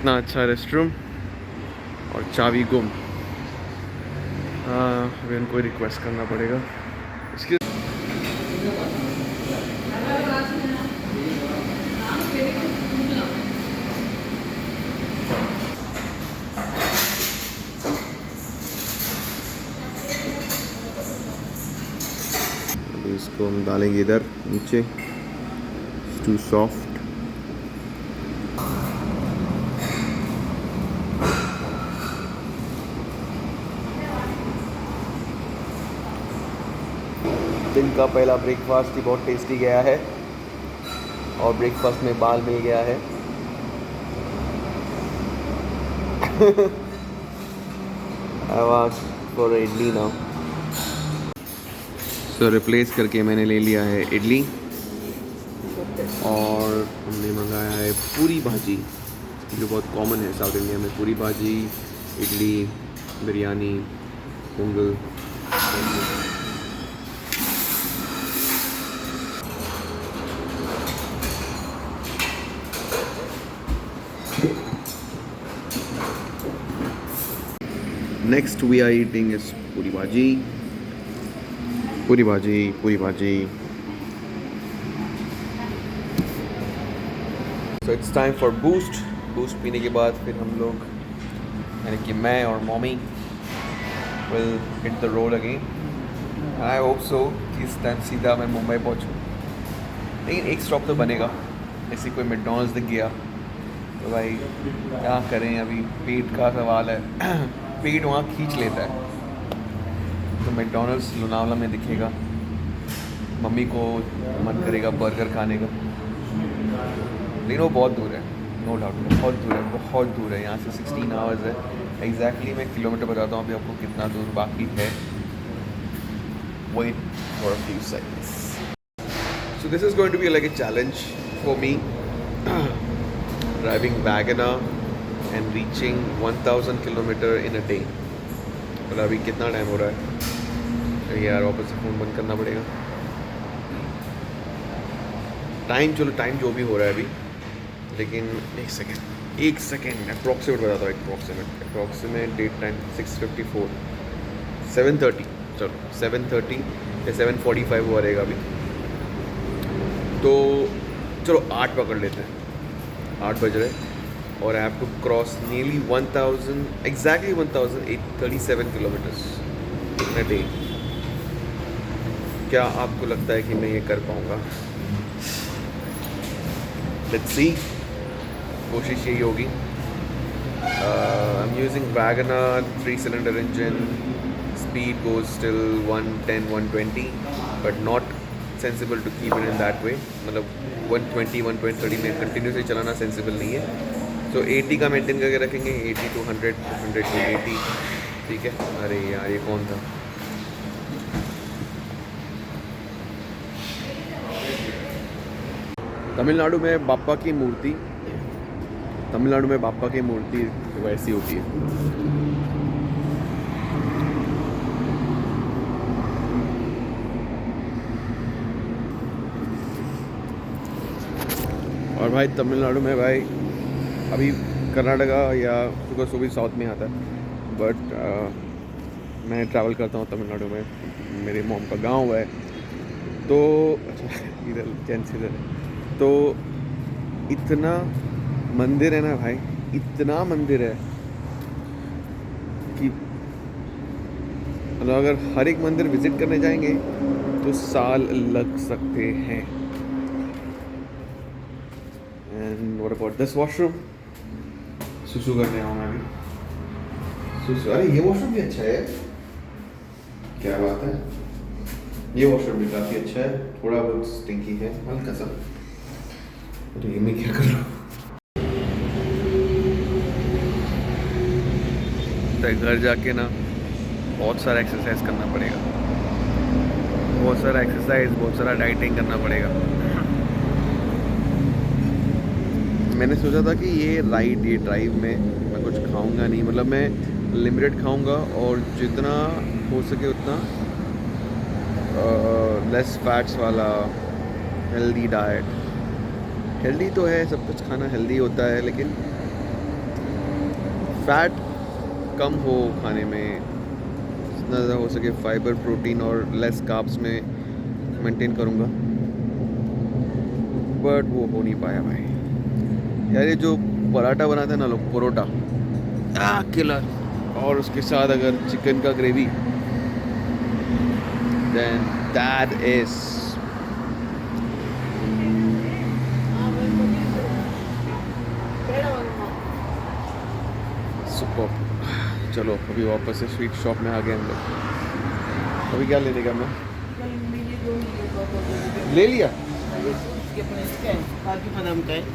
कितना अच्छा रेस्टरूम और चाबी गुम। अभी उनको रिक्वेस्ट करना पड़ेगा इसके। अभी इसको हम डालेंगे इधर नीचे। To soft. दिन का पहला ब्रेकफास्ट ही बहुत टेस्टी गया है और ब्रेकफास्ट में बाल मिल गया है। आवाज for idli now. So replace करके मैंने ले लिया है इडली और हमने मंगाया है पूरी भाजी, जो बहुत कॉमन है साउथ इंडिया में। Puri bhaji, idli, biryani, pongal. Next we are eating is puri bhaji, puri bhaji, puri bhaji. So it's time for Boost. Boost पीने के बाद फिर हम लोग, यानी कि मैं और mummy, will hit the road again. I hope so कि इस टाइम सीधा मैं मुंबई पहुंचूं, लेकिन एक स्टॉप तो बनेगा। ऐसे कोई मैकडॉनल्ड्स दिख गया तो भाई क्या करें, अभी पेट का सवाल है। पेट वहाँ खींच लेता है, तो मैकडॉनल्ड्स लोनावला में दिखेगा। मम्मी को मन करेगा बर्गर खाने का, लेकिन वो बहुत दूर है, नो डाउट बहुत दूर है, बहुत दूर है। यहाँ से 16 आवर्स है। एग्जैक्टली मैं किलोमीटर बताता हूँ अभी आपको कितना दूर बाकी है। Wait for a few seconds. So this is going to be like a challenge for me, driving WagonR and reaching 1000 kilometre in a day. और अभी कितना टाइम हो रहा है यार, वापस से फ़ोन बंद करना पड़ेगा। टाइम, चलो टाइम जो भी हो रहा है अभी, लेकिन एक सेकेंड अप्रॉक्सीमेट बताता हूँ। अप्रॉक्सीमेट डेट टाइम 6:54, 7:30, चलो 7:30 या 7:45 हुआ रहेगा अभी। तो चलो 8 पकड़ लेते हैं, 8 बज रहे और I have to cross nearly 1000, exactly 1837 kilometres in a day. क्या आपको लगता है कि मैं ये कर पाऊँगा? लेट्स सी, कोशिश यही होगी। I am using WagonR 3 cylinder engine, speed goes till 110, 120, but not sensible to keep it in that way. मतलब 120, 120, 130 में कंटिन्यूसली चलाना सेंसिबल नहीं है। तो 80 का मेंटेन करके रखेंगे, 80 to 100, 100 to 80, ठीक है। अरे यार ये कौन था? तमिलनाडु में बाप्पा की मूर्ति, तमिलनाडु में बाप्पा की मूर्ति वैसी होती है। और भाई तमिलनाडु में भाई, अभी कर्नाटका या बिकॉज वो भी साउथ में आता है, बट मैं ट्रैवल करता हूँ तमिलनाडु में, मेरे मॉम का गांव है। तो इधर जेंट्स इधर है, तो इतना मंदिर है ना भाई, इतना मंदिर है कि मतलब अगर हर एक मंदिर विजिट करने जाएंगे तो साल लग सकते हैं। And what about this washroom? सुसु करने आऊँ मैं अभी। सुसु, अरे ये वॉशरूम भी अच्छा है, क्या बात है। ये वॉशरूम भी काफ़ी अच्छा है, थोड़ा बहुत स्टिंकी है हल्का सा। अरे मैं क्या कर रहा हूँ? घर जाके ना बहुत सारा एक्सरसाइज करना पड़ेगा, बहुत सारा एक्सरसाइज, बहुत सारा डाइटिंग करना पड़ेगा। मैंने सोचा था कि ये ड्राइव में मैं कुछ खाऊंगा नहीं, मतलब मैं लिमिटेड खाऊंगा और जितना हो सके उतना लेस फैट्स वाला हेल्दी डाइट। हेल्दी तो है, सब कुछ खाना हेल्दी होता है, लेकिन फैट कम हो खाने में, जितना ज़्यादा हो सके फाइबर, प्रोटीन और लेस कार्ब्स में मेंटेन करूँगा, बट वो हो नहीं पाया भाई। यार ये जो पराठा बनाते हैं ना लोग, परोटा किलर, और उसके साथ अगर चिकन का gravy, then that is super. चलो अभी वापस से स्वीट शॉप में आ गए हम लोग। अभी क्या लेने का हमने ले लिया?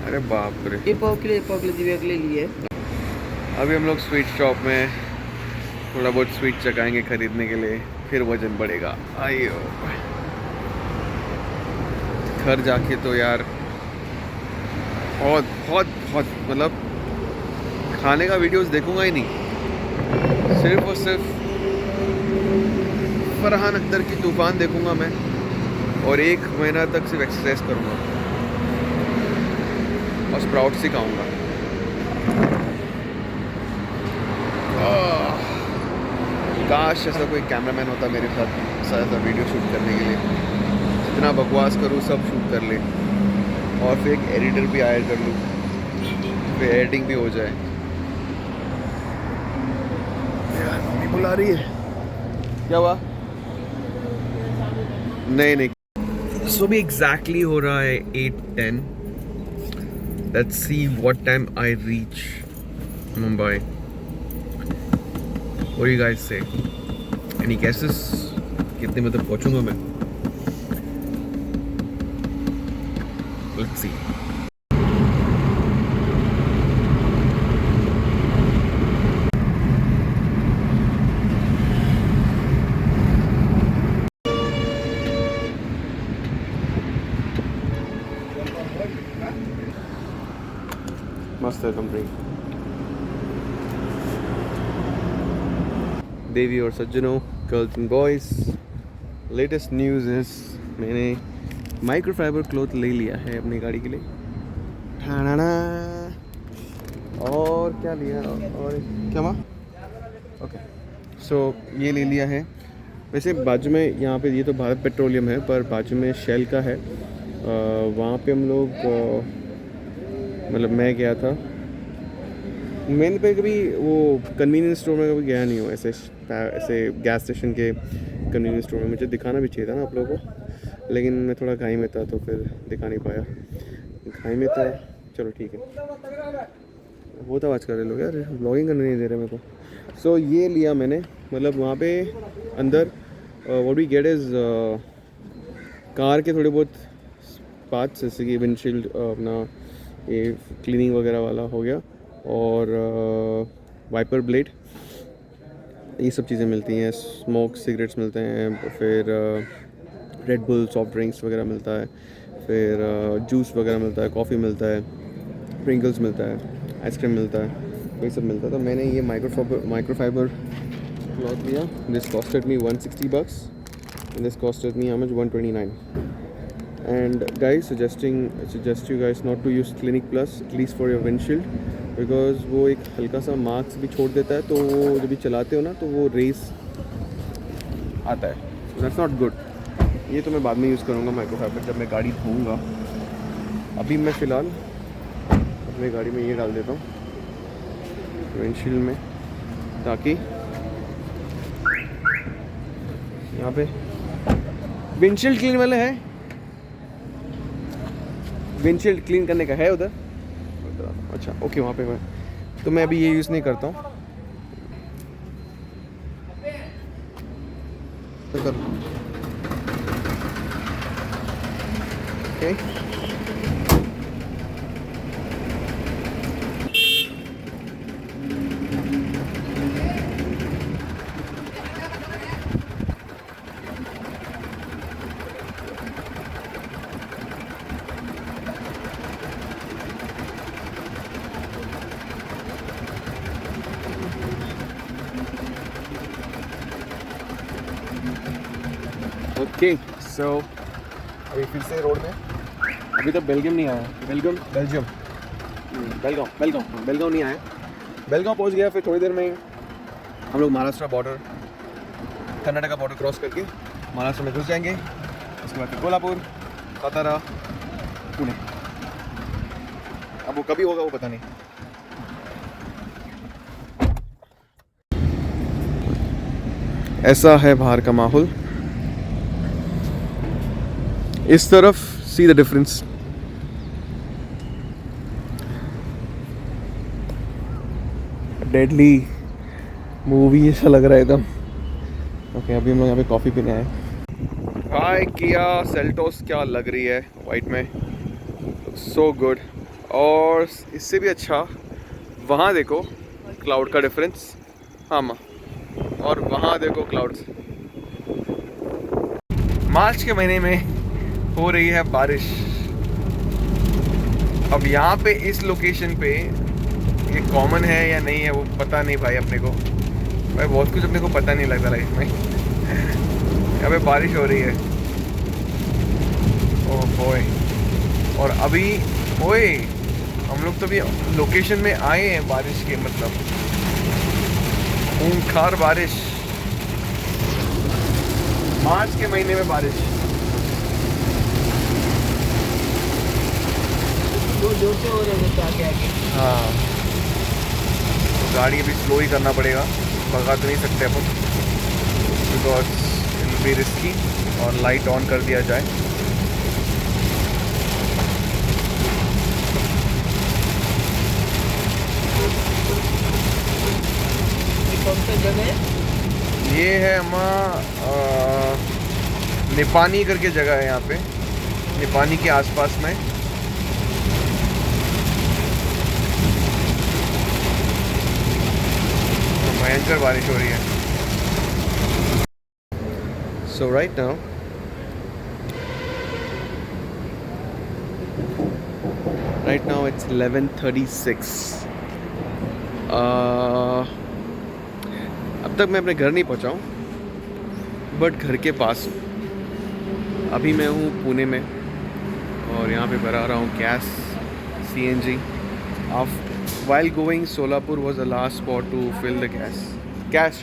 अरे बाप रे, ये पाव किलो दिव्या के ले लिए। अभी हम लोग स्वीट शॉप में थोड़ा बहुत स्वीट चखाएंगे खरीदने के लिए, फिर वजन बढ़ेगा। आइयो, घर जाके तो यार बहुत बहुत बहुत मतलब खाने का वीडियोस देखूंगा ही नहीं, सिर्फ और सिर्फ फरहान अख्तर की तूफान देखूंगा मैं, और 1 महीना तक सिर्फ एक्सरसाइज करूंगा और स्प्राउट्स ही खाऊंगा। काश ऐसा कोई कैमरामैन होता मेरे साथ ज़्यादा वीडियो शूट करने के लिए, जितना बकवास करूँ सब शूट कर ले, और फिर एक एडिटर भी हायर कर लूँ, फिर एडिटिंग भी हो जाए। यार मम्मी बुला रही है, क्या हुआ? नहीं। सो भी एग्जैक्टली हो रहा है 8:10। Let's see what time I reach Mumbai. What do you guys say? Any guesses? कितने में तक पहुंचूंगा मैं? Let's see. मस्त है कंपनी। देवी और सज्जनों, girls and boys, latest news इस, मैंने माइक्रोफाइबर क्लॉथ ले लिया है अपनी गाड़ी के लिए। ठाना, और क्या लिया, और क्या हुआ? ओके, सो ये ले लिया है। वैसे बाजू में यहाँ पे ये तो भारत पेट्रोलियम है, पर बाजू में शेल का है। वहाँ पे हम लोग मतलब मैं गया था, मैंने पे कभी वो कन्वीनियंस स्टोर में कभी गया नहीं हूँ, ऐसे गैस स्टेशन के कन्वीनियंस स्टोर में। मुझे दिखाना भी चाहिए था ना आप लोगों को, लेकिन मैं थोड़ा घाई में था तो फिर दिखा नहीं पाया। घाई में था, चलो ठीक है, वो तो आवाज़ कर रहे लोग यार, ब्लॉगिंग करने नहीं दे रहे मेरे को। सो ये लिया मैंने, मतलब वहाँ पे अंदर what we get is car के थोड़े बहुत पार्ट्स, जैसे कि विंडशील्ड अपना ये क्लीनिंग वगैरह वाला हो गया, और वाइपर ब्लेड, ये सब चीज़ें मिलती हैं। स्मोक सिगरेट्स मिलते हैं, फिर रेड बुल सॉफ्ट ड्रिंक्स वगैरह मिलता है, फिर जूस वगैरह मिलता है, कॉफ़ी मिलता है, प्रिंगल्स मिलता है, आइसक्रीम मिलता है, ये सब मिलता है। तो मैंने ये माइक्रोफाइबर क्लॉथ लिया। This costed me $160 and this costed me how much? $129. And guys, suggest you guys not to use Clinic Plus, at least for your windshield, because वो एक हल्का सा मार्क्स भी छोड़ देता है, तो वो जब भी चलाते हो ना तो वो रेस आता है, दैट्स नॉट गुड। ये तो मैं बाद में यूज़ करूँगा माइक्रोफाइबर, जब मैं गाड़ी धोऊँगा। अभी मैं फ़िलहाल अपनी गाड़ी में ये डाल देता हूँ विंडशील्ड में, ताकि यहाँ पे विंडशील्ड क्लीन वाले है, विंडशील्ड क्लीन करने का है उधर। अच्छा ओके, वहाँ पे मैं तो मैं अभी ये यूज़ नहीं करता हूँ। ओके, ओके सो अभी फिर से रोड में, अभी तो बेलजियम नहीं आया, बेलगाम नहीं आया, बेलगांव पहुंच गया। फिर थोड़ी देर में हम लोग Maharashtra border, Karnataka border cross करके महाराष्ट्र में घुस जाएंगे। उसके बाद फिर कोल्हापुर, सातारा, पुणे। अब वो कभी होगा वो पता नहीं। ऐसा है बाहर का माहौल। इस तरफ see the difference. Deadly movie ऐसा लग रहा है एकदम। ओके, अभी हम लोग यहाँ पे कॉफ़ी पीने आए। हाय किया सेल्टोस, क्या लग रही है वाइट में, सो गुड। और इससे भी अच्छा वहाँ देखो क्लाउड का डिफरेंस। हाँ माँ, और वहाँ देखो क्लाउड्स। मार्च के महीने में हो रही है बारिश। अब यहाँ पे इस लोकेशन पे ये कॉमन है या नहीं है वो पता नहीं भाई अपने को। भाई बहुत कुछ अपने को पता नहीं लगता लाइफ में। यहाँ पे बारिश हो रही है। Oh boy. और अभी ओए हम लोग तो अभी लोकेशन में आए हैं बारिश के, मतलब खूंखार बारिश मार्च के महीने में बारिश। जो जोर से हो रहे हैं आगे आगे। हाँ, तो गाड़ी अभी स्लो ही करना पड़ेगा, भगा तो नहीं सकते अपन, because it will be risky. और लाइट ऑन कर दिया जाए। ये कौन सा जगह है? ये है हमारा निपानी करके जगह है यहाँ पे, निपानी के आसपास में। भयंकर बारिश हो रही है। सो राइट नाउ इट्स 11:36। अब तक मैं अपने घर नहीं पहुंचा हूँ, बट घर के पास हूँ। अभी मैं हूँ पुणे में और यहाँ पे भरा रहा हूँ gas, CNG। While going, Solapur was the last spot to fill the gas. Cash.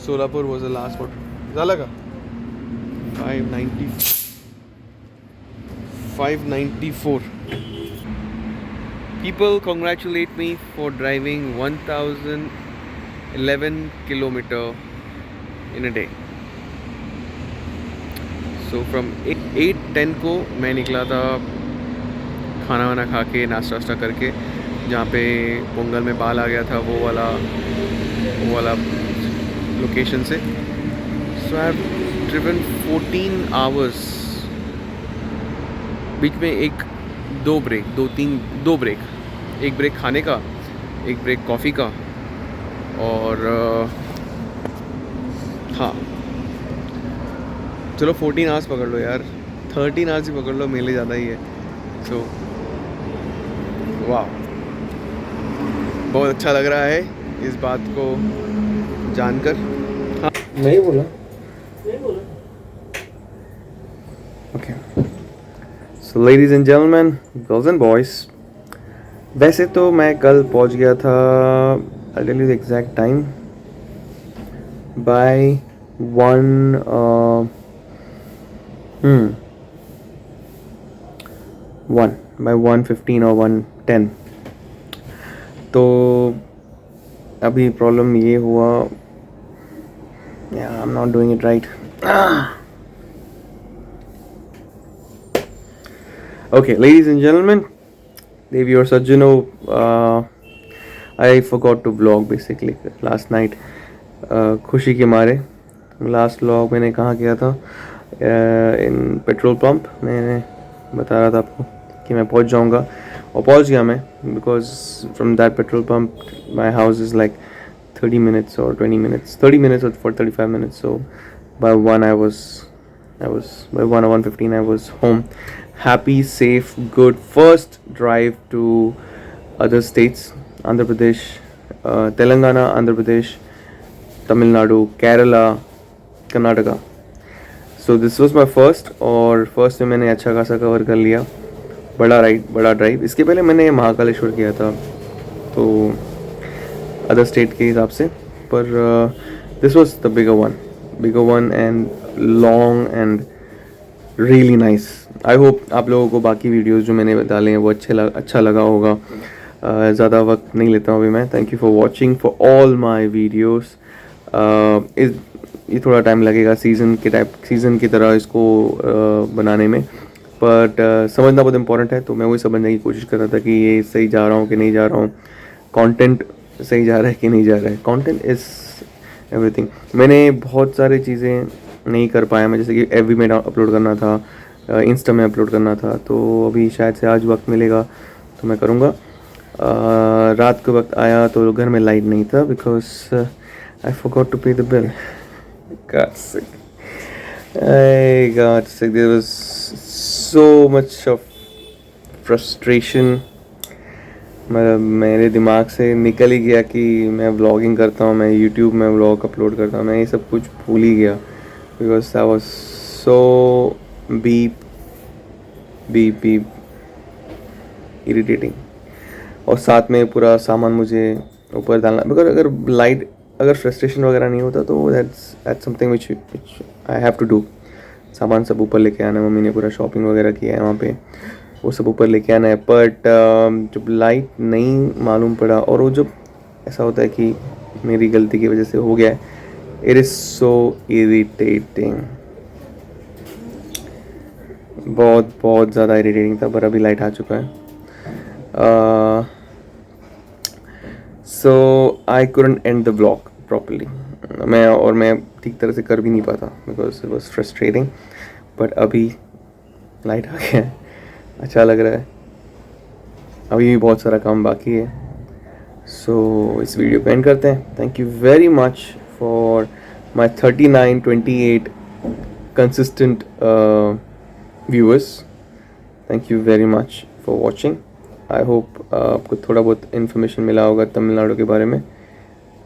Solapur was the last spot. झाला का? 594. People congratulate me for driving 1011 kilometer in a day. So from 8:10 को मैं निकला था खाना वाना खा के, नाश्ता वास्ता करके, जहाँ पे पोंगल में बाल आ गया था वो वाला लोकेशन से। सो आई हैव ड्रिवन 14 आवर्स। बीच में दो ब्रेक, एक ब्रेक खाने का, एक ब्रेक कॉफ़ी का, और हाँ चलो 14 आवर्स पकड़ लो यार, 13 आवर्स ही पकड़ लो, मेरे लिए ज़्यादा ही है। सो वाह, बहुत अच्छा लग रहा है इस बात को जानकर। हाँ नहीं बोला। Okay, so ladies and gentleman, girls and boys, वैसे तो मैं कल पहुंच गया था, I tell you the exact time, by 1:15 और 1:10। तो अभी प्रॉब्लम ये हुआ, I am not doing it right. Okay, ladies and gentlemen, Devi or Sajjano, I forgot to vlog basically last night. खुशी के मारे लास्ट व्लॉग मैंने कहाँ किया था, इन पेट्रोल पंप। मैंने बता रहा था आपको कि मैं पहुँच जाऊँगा, और पहुँच गया मैं, because from that petrol pump my house is like 30 minutes or 20 minutes, 30 minutes or for 35 minutes. So by 1 I was by 1 or 1:15 I was home. Happy, safe, good first drive to other states, Andhra Pradesh, Telangana, Andhra Pradesh, Tamil Nadu, Kerala, Karnataka. So this was my first, और first में मैंने अच्छा खासा cover कर लिया। बड़ा drive. इसके पहले मैंने महाकालेश्वर किया था, तो अदर स्टेट के हिसाब से, पर this was the bigger one and long and really nice. I hope आप लोगों को बाकी वीडियोस जो मैंने डाले हैं वो अच्छा लगा होगा. ज़्यादा वक्त नहीं लेता हूँ अभी मैं. Thank you for watching for all my videos. ये थोड़ा टाइम लगेगा सीज़न की तरह इसको बनाने में, बट समझना बहुत इंपॉर्टेंट है. तो मैं वही समझने की कोशिश कर रहा था कि ये सही जा रहा हूँ कि नहीं जा रहा हूँ, कंटेंट सही जा रहा है कि नहीं जा रहा है. Content is everything. मैंने बहुत सारी चीज़ें नहीं कर पाया मैं, जैसे कि एफबी में अपलोड करना था, इंस्टा में अपलोड करना था. तो अभी शायद से आज वक्त मिलेगा तो मैं करूँगा. रात को वक्त आया तो घर में लाइट नहीं था बिकॉज आई फॉरगॉट टू पे the bill. got sick. I got sick. There was so much of frustration. मतलब मेरे दिमाग से निकल ही गया कि मैं व्लॉगिंग करता हूँ, मैं यूट्यूब में व्लॉग अपलोड करता हूँ. मैं ये सब कुछ भूल ही गया because I was so beep irritating. और साथ में पूरा सामान मुझे ऊपर डालना, बिकॉज अगर फ्रस्ट्रेशन वगैरह नहीं होता तो that's something which I have to do. सामान सब ऊपर लेके आना है. मम्मी ने पूरा शॉपिंग वगैरह किया है वहाँ पे, वो सब ऊपर लेके आना है. बट जब लाइट नहीं मालूम पड़ा और वो जब ऐसा होता है कि मेरी गलती की वजह से हो गया है, इट इज़ सो इरिटेटिंग. बहुत ज़्यादा इरिटेटिंग था. पर अभी लाइट आ चुका है. So I couldn't end the vlog properly. मैं ठीक तरह से कर भी नहीं पाता because it was frustrating. But अभी लाइट आ गया है, अच्छा लग रहा है. अभी भी बहुत सारा काम बाकी है. सो इस वीडियो को एंड करते हैं. Thank you very much for my 28 consistent viewers. Thank you very much for watching. I hope आपको थोड़ा बहुत इन्फॉर्मेशन मिला होगा तमिलनाडु के बारे में,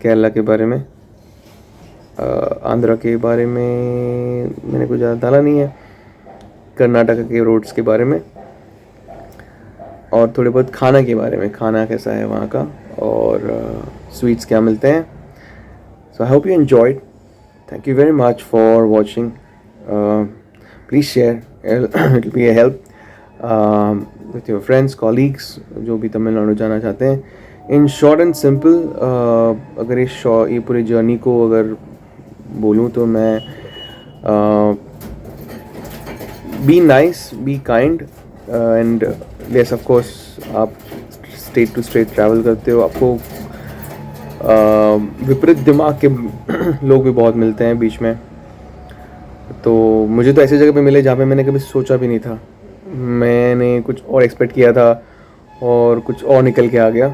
केरला के बारे में, आंध्रा के बारे में मैंने कुछ ज़्यादा डाला नहीं है, कर्नाटक के रोड्स के बारे में, और थोड़े बहुत खाना के बारे में, खाना कैसा है वहाँ का, और स्वीट्स क्या मिलते हैं. So I hope you enjoyed. Thank you very much for watching. Please share, it will be a help with your friends, colleagues जो भी तमिलनाडु जाना चाहते हैं. इन शॉर्ट एंड सिंपल, अगर ये पूरी जर्नी को अगर बोलूँ तो मैं be nice, be kind, and yes of course आप स्टेट टू स्टेट ट्रैवल करते हो, आपको विपरीत दिमाग के लोग भी बहुत मिलते हैं बीच में. तो मुझे तो ऐसी जगह पे मिले जहाँ पे मैंने कभी सोचा भी नहीं था. मैंने कुछ और एक्सपेक्ट किया था और कुछ और निकल के आ गया.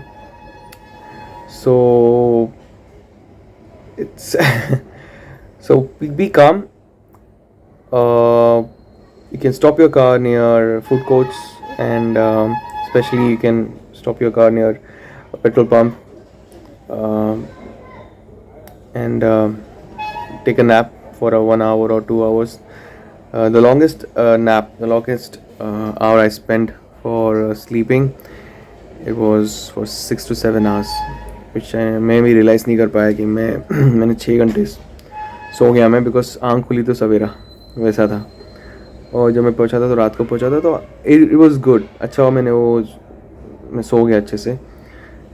सो इट्स सो बी काम. You can stop your car near food courts, and especially you can stop your car near a petrol pump, and take a nap for 1 hour or 2 hours. The longest hour I spent for sleeping, it was for 6 to 7 hours, which मैं भी realise नहीं कर पाया कि मैंने 6 घंटे सो गया मैं, बिकॉज आँख खुली तो सवेरा वैसा था. और जब मैं पहुंचा था तो रात को पहुंचा था, तो इट वाज गुड. अच्छा हुआ मैं सो गया अच्छे से.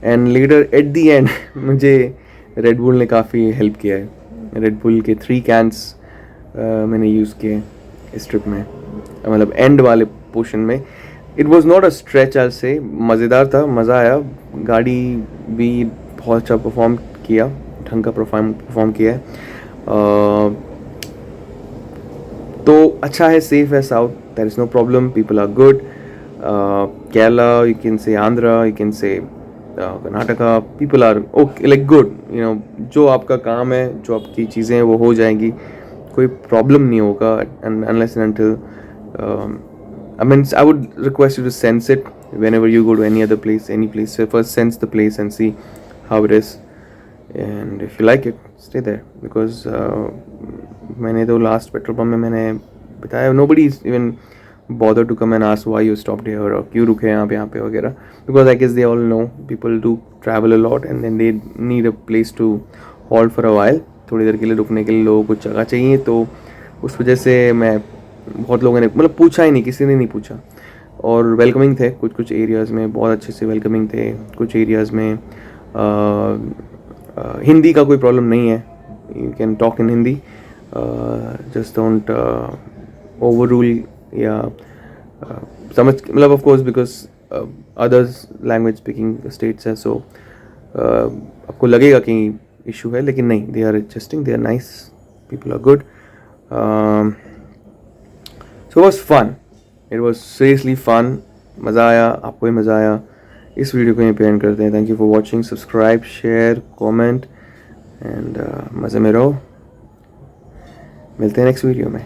And later at the and मुझे रेड बुल ने काफ़ी हेल्प किया है. रेड बुल के 3 कैंस मैंने यूज़ किए इस ट्रिप में, मतलब एंड वाले पोर्शन में. It was not a stretch I say, मज़ेदार था, मज़ा आया. गाड़ी भी बहुत अच्छा परफॉर्म किया, ढंग का परफॉर्म किया है. तो अच्छा है, सेफ है south. There is no problem, people are good. Kerala, you can say Andhra, you can say Karnataka, people are okay, like good. You know, जो आपका काम है, जो आपकी चीज़ें हैं वो हो जाएंगी, कोई प्रॉब्लम नहीं होगा. Unless and until I would request you to sense it whenever you go to any other place, any place. So first sense the place and see how it is, and if you like it, stay there. Because मैंने तो last petrol pump में मैंने बताया, nobody is even bother to come and ask why you stopped here or क्यों रुके यहाँ पे वगैरह, because I guess they all know people do travel a lot and then they need a place to halt for a while. थोड़ी देर के लिए रुकने के लिए लोगों को जगह चाहिए, तो उस वजह से मैं बहुत लोगों ने मतलब पूछा ही नहीं, किसी ने नहीं पूछा. और वेलकमिंग थे कुछ एरियाज़ में, बहुत अच्छे से वेलकमिंग थे. कुछ एरियाज़ में हिंदी का कोई प्रॉब्लम नहीं है, you can talk in Hindi, just don't overrule या समझ मतलब of course because others language speaking states है, सो आपको लगेगा कि इशू है, लेकिन नहीं, they are adjusting, they are nice, people are good. So was fun, it was seriously fun, मज़ा आया, आपको भी मज़ा आया. इस वीडियो को यहीं पे एंड करते हैं. Thank you for watching, subscribe, share, comment and मज़े में रहो. मिलते हैं नेक्स्ट वीडियो में.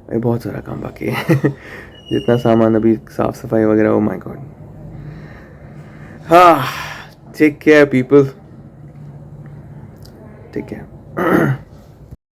अभी बहुत सारा काम बाकी है जितना सामान अभी साफ़ सफाई वगैरह, ओ माय गॉड. हाँ, take care people, take care.